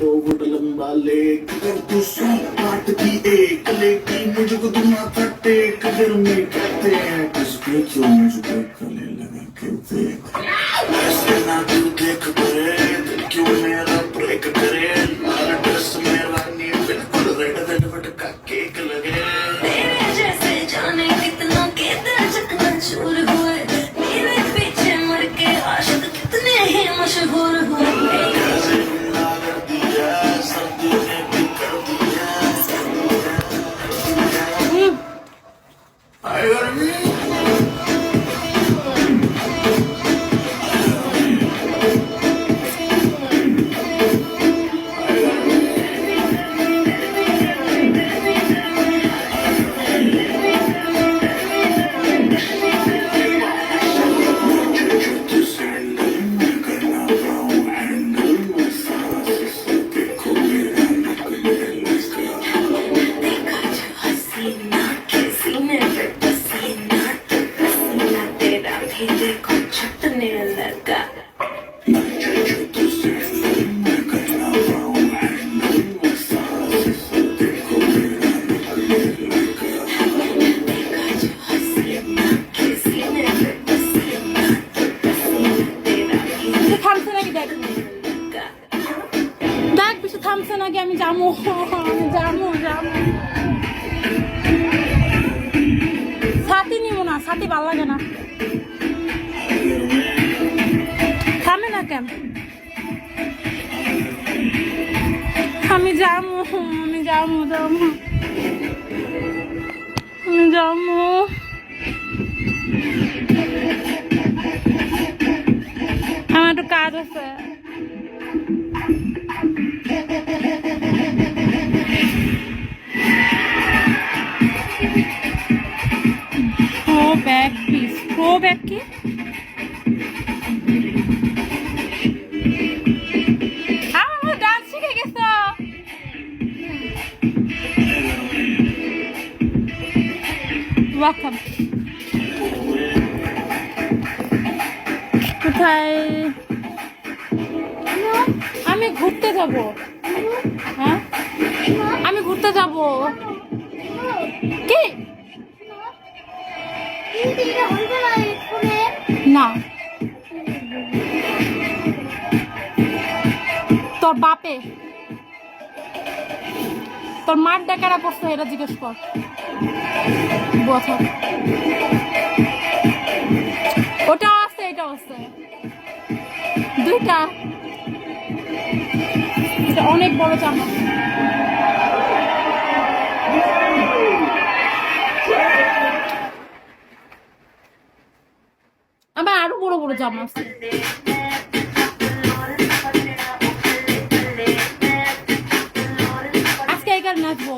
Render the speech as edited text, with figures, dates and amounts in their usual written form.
घुट लंबा लेक अगर तू सौ बात की एक लेकी मुझको तुम माथा टेक अगर मैं कहते हैं किसके क्यों मुझको गले लगा के देख ऐसे ना तू देख करे दिल क्यों मेरा ब्रेक करे लाल ड्रेस मेरा नी बिल्कुल रेड वेलवेट का केक लगे तेरे जैसे जाने कितना के दिल चकना चूर हुए मेरे पीछे मर के आशिक कितने ही मशहूर हुए कैसे हमला कर दिया सर्दी ने भी कर दिया आए गर्मी देखा जो हसीना के सीने पे पसीना तो पसीना तेरा भी देखो छटने लगा देखा जो हसीना के सीने पे पसीना तो पसीना तेरा भी থামছে নাকি দেখ लगा দেখ বেশি থামছে নাকি আমি যাবো ছাতি নিব না ছাতি ভালো লাগে না থামে না কেন আমি যাবো আমার একটু কাজ আছে প্রো ব্যাগ কি আমার ডান্স শিখে গেছ ওয়েলকাম কোথায় আমি ঘুরতে যাব হ্যাঁ আমি ঘুরতে যাব কি না তোর বাপে তোর মার ডাকারা পড়ছে এটা জিজ্ঞেস কর বছর ওটাও আছে এটাও আছে দুইটা এটা অনেক বড় জামা আবার আরো বড় বড় জামা আছে আজকে এখানে নাচবো